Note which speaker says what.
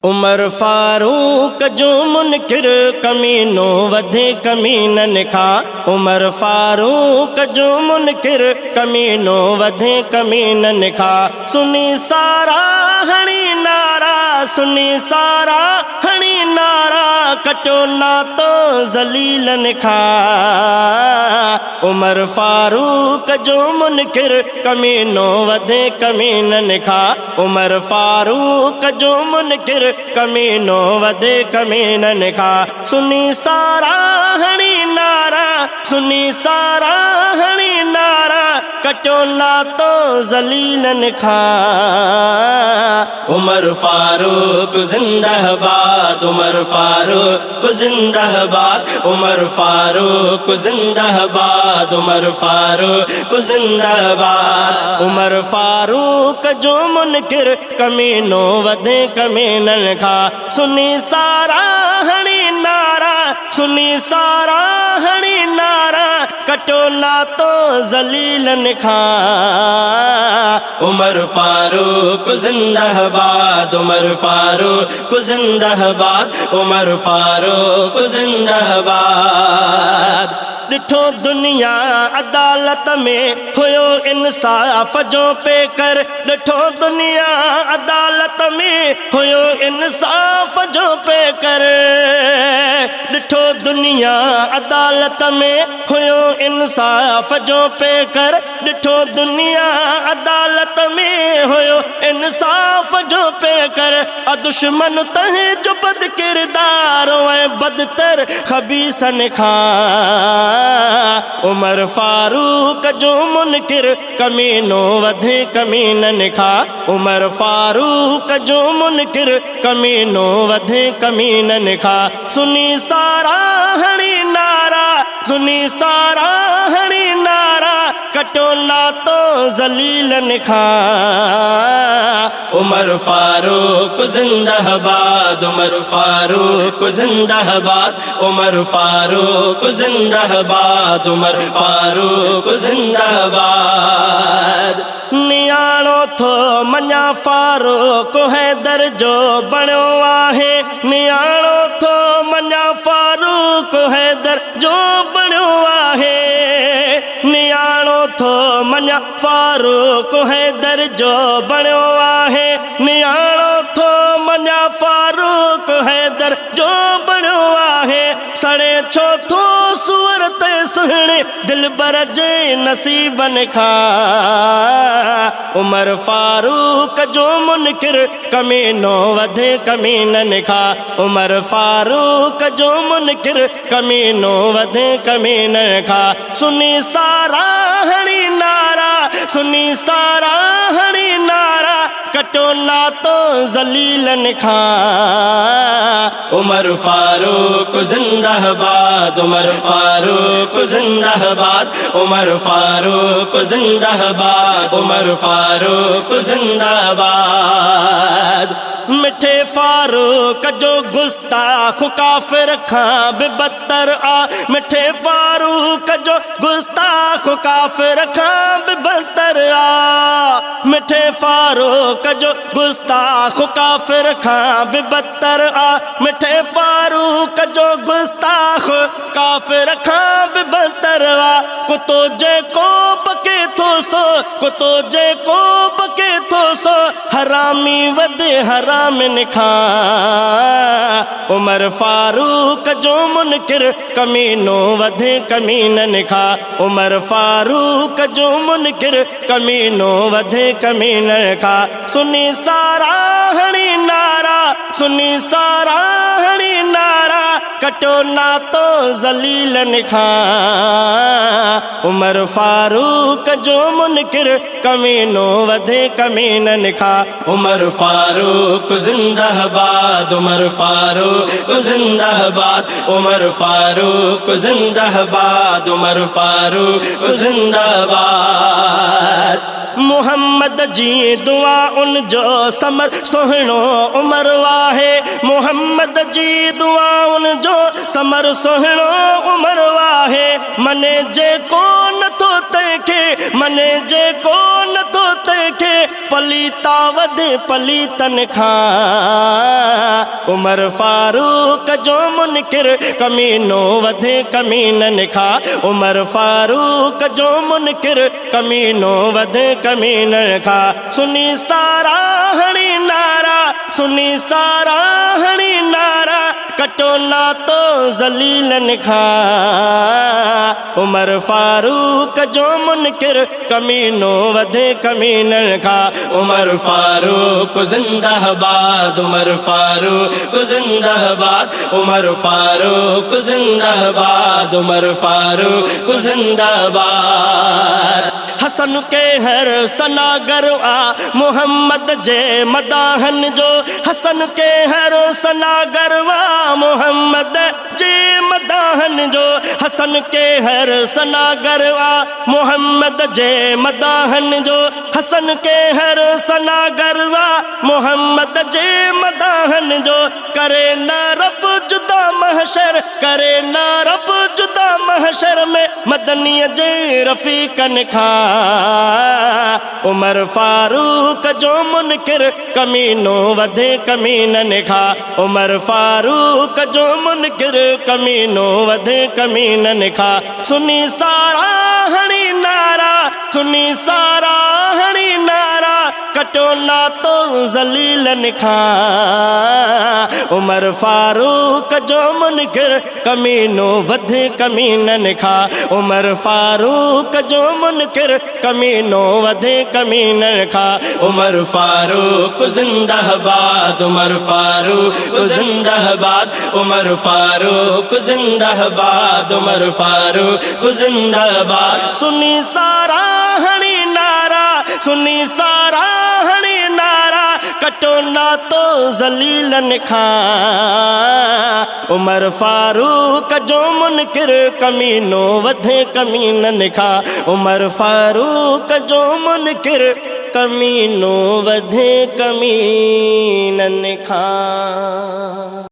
Speaker 1: उमर फारूक जो मुनकिर कमीनो वधे कमीनन खां। उमर फारूक जो मुनकिर कमीनो वधे कमीनन खां। सुनी सारा हणी नारा, सुनी सारा हणी नारा, कटो नातो ज़लीलन खां। उमर फारूक जो मुनकिर कमीनो वधे कमीनन खां। उमर फारूक जो मुनकिर कमीनो वधे कमीनन खां। सुनी सारा हणी नारा, सुनी सारा हणी नारा, कटो नातो ज़लीलन खां। उमर फारूक जिंदाबाद, उमर फारूक जिंदाबाद, उमर फारूक जिंदाबाद, उमर फारूक जिंदाबाद। उमर फारूक जो मुनकिर कमीनो वधे कमीनन खां। सुनी सारा हणी नारा, सुनी सारा हणी नारा, कटो नातो ज़लीलन खां। उमर फारूक जिंदाबाद, उमर फारूक जिंदाबाद, उमर फारूक जिंदाबाद। ॾिठो दुनिया अदालत में हुयो इंसाफ़ जो पेकर, ॾिठो दुनिया अदालत में हुयो इंसाफ़ जो पेकर। ॾिठो दुनिया अदालत में हुयो इंसाफ़ जो पेकर, ॾिठो दुनिया अदालत में हुयो इंसाफ़ जो पेकर। दुश्मन तहे जो बद किरदार ऐं बदतर खबीसन खां। उमर फारूक जो मुनकिर कमीनो वधे कमीनन खां। उमर फारूक जो मुनकिर कमीनो वधे कमीनन खां। सुनी सारा हणी नारा, सुनी सारा हणी नारा, कटो नातो ज़लीलन खां। उमर फारूक जिंदाबाद, उमर फारूक जिंदाबाद, उमर फारूक जिंदाबाद, उमर फारूक जिंदाबाद। नियाणो थो मञा फारूक हैदर जो बणियो आहे, नियाणो थो मञा फारूक हैदर जो बणियो आहे। नियाणो थो मञा फारूक हैदर जो बणियो आहे, नियाणो थो मञा फारूक हैदर जो बणियो आहे। सड़े छो थो सूरत सुहिणे दिलबर जे नसीबन खां। उमर फारूक जो मुनकिर कमीनो वधे कमीनन खां। उमर फारूक जो मुनकिर कमीनो वधे कमीनन खां। सुनी सारा हणी नारा, सुनी सारा हणी नारा, कटो नातो ज़लीलन खां। उमर फारूक जिंदाबाद, उमर फारूक जिंदाबाद, उमर फारूक जिंदाबाद, उमर फारूक जिंदाबाद। मिठे फारूक जो गुस्ताख काफिर खां बि बदतर आ, मिठे फारूक जो गुस्ताख काफिर खां बि बदतर आ। मिठे फारूक जो गुस्ताख काफिर खां बि बदतर आ, मिठे फारूक जो गुस्ताख काफिर खां बि बदतर आ। कुतो जेको बके थो सो, कुतो जेको बके थो सो, हरामी वधे हरामिन खां। उमर फारूक जो मुनकिर कमीनो वधे कमीनन खां। उमर फारूक जो मुनकिर कमीनो वधे कमीनन खां। सुनी सारा हणी नारा, सुनी सारा हणी नारा, कटो नातो ज़लीलन खां। उमर फारूक जो मुनकिर कमीनो वधे कमीनन खां। उमर फारूक जिंदाबाद, उमर फारूक जिंदाबाद, उमर फारूक जिंदाबाद, उमर फारूक जिंदाबाद। मोहम्मद जी दुआ उन जो समर सोहणो उमर वाहे, मोहम्मद जी दुआ उन जो समर सोहणो उमर वाहे। मने जेको नथो तंहिंखे, मने जेको नथो तंहिंखे, पलीता वधे पलीतन खां। उमर फारूक जो मुनकिर कमीनो वधे कमीनन खा उमर फारूक जो मुनकिर कमीनो वधे कमीनन खा सुनी सारा हणी नारा सुनी सारा हणी नारा कटो ना तो ज़लीलन खा उमर फारूक जो मुनकिर कमीनो वधे कमीनन खा उमर फारूक जिंदाबाद उमर फारूक जिंदाबाद उमर फारूक जिंदाबाद उमर फारूक जिंदाबाद हसन के हर सनागर आ मोहम्मद जे मदाहन जो हसन के हर सनागर वा मोहम्मद जे मदाहन जो हसन के हर सनागर आ मोहम्मद जे मदाहन जो हसन के हर सनागर वा मोहम्मद जे मदाहन जो करे न रब जुदा महशर करे न रब जुदा महशर में मदनी जे रफीकन खा उमर फारूक जो मुनकिर कमीनो वधे कमीनन खा उमर फारूक जो मुनकिर कमीनो वधे कमीनन खा सुनी सारा हणी नारा सुनी सारा हणी नारा कटो ना तो ज़लीलन खा उमर फारूक जो मुनकिर कमीनो वधे कमीनन खा उमर फारूक जो मुनकिर कमीनो वधे कमीनन खा उमर फारूक जिंदाबाद उमर फारूक जिंदाबाद उमर फारूक जिंदाबाद उमर फारूक जिंदाबाद सुनी सारा हणी नारा सुनी सारा हणी नारा कटो ना तो ज़लीलन खा उमर फारूक जो मुनकिर कमीनो वधे कमीनन खा उमर फारूक जो मुनकिर कमीनो वधे कमीनन खा।